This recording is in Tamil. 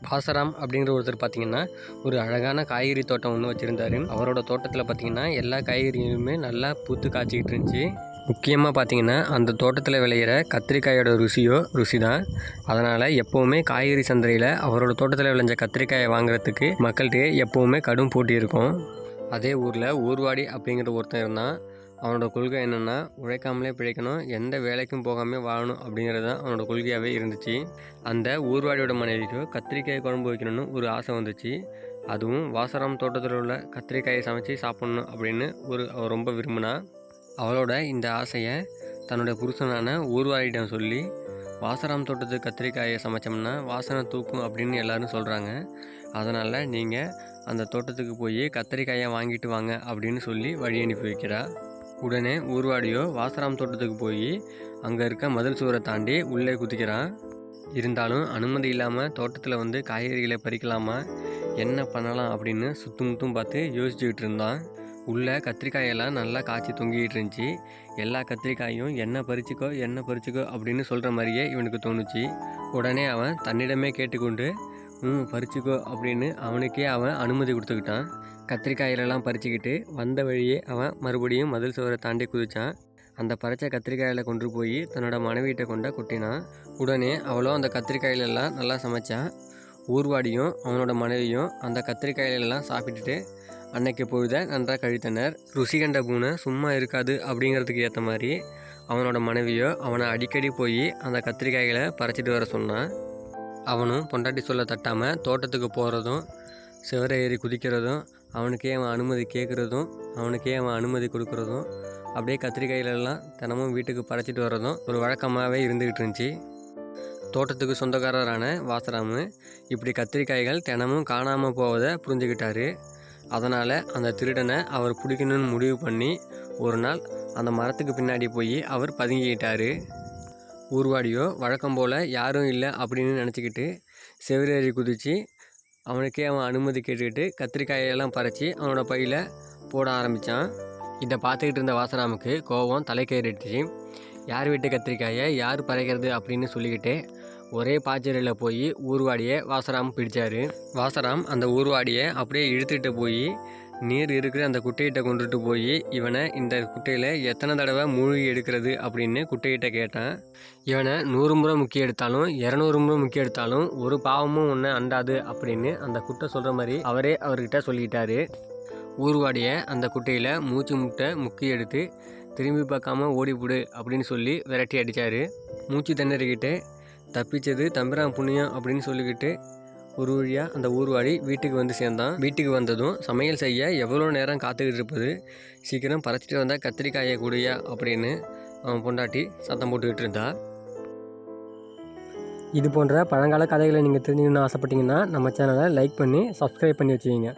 வாசராம் அப்படிங்கிற ஒருத்தர் பார்த்திங்கன்னா ஒரு அழகான காய்கறி தோட்டம் ஒன்று வச்சுருந்தார். அவரோட தோட்டத்தில் பார்த்திங்கன்னா எல்லா காய்கறிகளுமே நல்லா பூத்து காய்ச்சிக்கிட்டு இருந்துச்சு. முக்கியமாக பார்த்திங்கன்னா அந்த தோட்டத்தில் விளையிற கத்திரிக்காயோட ருசி தான். அதனால் எப்போவுமே காய்கறி சந்தையில் அவரோட தோட்டத்தில் விளைஞ்ச கத்திரிக்காயை வாங்குறதுக்கு மக்கள்கிட்ட எப்போவுமே கடும் போட்டி இருக்கும். அதே ஊரில் ஊர்வாடி அப்படிங்கிற ஒருத்தன் இருந்தான். அவனோட கொள்கை என்னென்னா, உழைக்காமலே பிழைக்கணும், எந்த வேலைக்கும் போகாமல் வாழணும் அப்படிங்கிறது தான் அவனோட கொள்கையாகவே இருந்துச்சு. அந்த ஊர்வாடியோட மனைவிக்கோ கத்திரிக்காய் குழம்பு வைக்கணும்னு ஒரு ஆசை வந்துச்சு. அதுவும் வாசராம் தோட்டத்தில் உள்ள கத்திரிக்காயை சமைச்சு சாப்பிட்ணும் அப்படின்னு அவள் ரொம்ப விரும்பினா. அவளோட இந்த ஆசையை தன்னோட புருஷனான ஊர்வாடியிடம் சொல்லி, வாசராம் தோட்டத்துக்கு கத்திரிக்காயை சமைச்சோம்னா வாசனை தூக்கும் அப்படின்னு எல்லாரும் சொல்கிறாங்க. அதனால் நீங்கள் அந்த தோட்டத்துக்கு போய் கத்திரிக்காயை வாங்கிட்டு வாங்க அப்படின்னு சொல்லி வழி அனுப்பி வைக்கிறா. உடனே ஊர்வாடியோ வாசராம் தோட்டத்துக்கு போய் அங்கே இருக்க மதில் சுவரை தாண்டி உள்ளே குதிக்கிறான். இருந்தாலும் அனுமதி இல்லாமல் தோட்டத்தில் வந்து காய்கறிகளை பறிக்கலாமா, என்ன பண்ணலாம் அப்படின்னு சுற்றும் பார்த்து யோசிச்சுக்கிட்டு இருந்தான். உள்ளே கத்திரிக்காயெல்லாம் நல்லா காய்ச்சி தொங்கிக்கிட்டு இருந்துச்சு. எல்லா கத்திரிக்காயும் என்ன பறிச்சுக்கோ அப்படின்னு சொல்கிற மாதிரியே இவனுக்கு தோணுச்சு. உடனே அவன் தன்னிடமே கேட்டுக்கொண்டு பறிச்சுக்கோ அப்படின்னு அவனுக்கே அவன் அனுமதி கொடுத்துக்கிட்டான். கத்திரிக்காயிலெல்லாம் பறிச்சுக்கிட்டு வந்த வழியே அவன் மறுபடியும் மதில் சுவரை தாண்டி குதித்தான். அந்த பறித்த கத்திரிக்காயில் கொண்டு போய் தன்னோட மனைவியிட்ட கொட்டினான். உடனே அவளும் அந்த கத்திரிக்காயிலெல்லாம் நல்லா சமைச்சான். ஊர்வாடியும் அவனோட மனைவியும் அந்த கத்திரிக்காயிலெல்லாம் சாப்பிட்டுட்டு அன்னைக்கு பொழுதை நன்றாக கழித்தனர். ருசி கண்ட பூனை சும்மா இருக்காது அப்படிங்கிறதுக்கு ஏற்ற மாதிரி அவனோட மனைவியோ அவனை அடிக்கடி போய் அந்த கத்திரிக்காய்களை பறிச்சிட்டு வர சொன்னான். அவனும் பொண்டாட்டி சொல்ல தட்டாமல் தோட்டத்துக்கு போகிறதும் சிவரை ஏறி குதிக்கிறதும் அவனுக்கே அவன் அனுமதி கேட்குறதும் அவனுக்கே அவன் அனுமதி கொடுக்குறதும் அப்படியே கத்திரிக்காயிலெல்லாம் தினமும் வீட்டுக்கு பறிச்சிட்டு வர்றதும் ஒரு வழக்கமாகவே இருந்துக்கிட்டு இருந்துச்சு. தோட்டத்துக்கு சொந்தக்காரரான வாசராமு இப்படி கத்திரிக்காய்கள் தினமும் காணாமல் போவதை புரிஞ்சுக்கிட்டாரு. அதனால் அந்த திருடனை அவர் பிடிக்கணும்னு முடிவு பண்ணி ஒரு நாள் அந்த மரத்துக்கு பின்னாடி போய் அவர் பதுங்கிக்கிட்டார். ஊர்வாடியோ வழக்கம் போல் யாரும் இல்லை அப்படின்னு நினச்சிக்கிட்டு செவரேறி குதித்து அவனுக்கே அவன் அனுமதி கேட்டுக்கிட்டு கத்திரிக்காயெல்லாம் பறித்து அவனோட பையில் போட ஆரம்பித்தான். இதை பார்த்துக்கிட்டு இருந்த வாசராமுக்கு கோபம் தலைக்கேறிடுச்சு. யார் வீட்டு கத்திரிக்காயை யார் பறிக்கிறது அப்படின்னு சொல்லிக்கிட்டு ஒரே பாய்ச்சலில் போய் ஊர்வாடியை வாசராம் பிடிச்சார். வாசராம் அந்த ஊர்வாடியை அப்படியே இழுத்துட்டு போய் நீர் இருக்கிற அந்த குட்டையிட்ட கொண்டுட்டு போய் இவனை இந்த குட்டையில் எத்தனை தடவை மூழ்கி எடுக்கிறது அப்படின்னு குட்டையிட்ட கேட்டான். இவனை 100 முறை முக்கிய எடுத்தாலும் 200 முறை முக்கிய எடுத்தாலும் ஒரு பாவமும் ஒன்று அண்டாது அப்படின்னு அந்த குட்டை சொல்கிற மாதிரி அவரே அவர்கிட்ட சொல்லிக்கிட்டாரு. ஊர்வாடியை அந்த குட்டையில் முக்கி எடுத்து திரும்பி பார்க்காம ஓடிப்புடு அப்படின்னு சொல்லி விரட்டி அடித்தார். மூச்சு திணறிக்கிட்டு தப்பிச்சது தம்பிரான் புண்ணியம் அப்படின்னு சொல்லிக்கிட்டு ஒரு வழியாக அந்த ஊர்வாடி வீட்டுக்கு வந்து சேர்ந்தான். வீட்டுக்கு வந்ததும் சமையல் செய்ய எவ்வளோ நேரம் காத்துக்கிட்டு இருப்பது, சீக்கிரம் பறிச்சிட்டு வந்தால் கத்திரிக்காயை கூடியா அப்படின்னு அவன் பொண்டாட்டி சத்தம் போட்டுக்கிட்டு இருந்தா. இது போன்ற பழங்கால கதைகளை நீங்கள் தெரிஞ்சுக்கணும்னு ஆசைப்பட்டீங்கன்னா நம்ம சேனலை லைக் பண்ணி சப்ஸ்கிரைப் பண்ணி வச்சுக்கிங்க.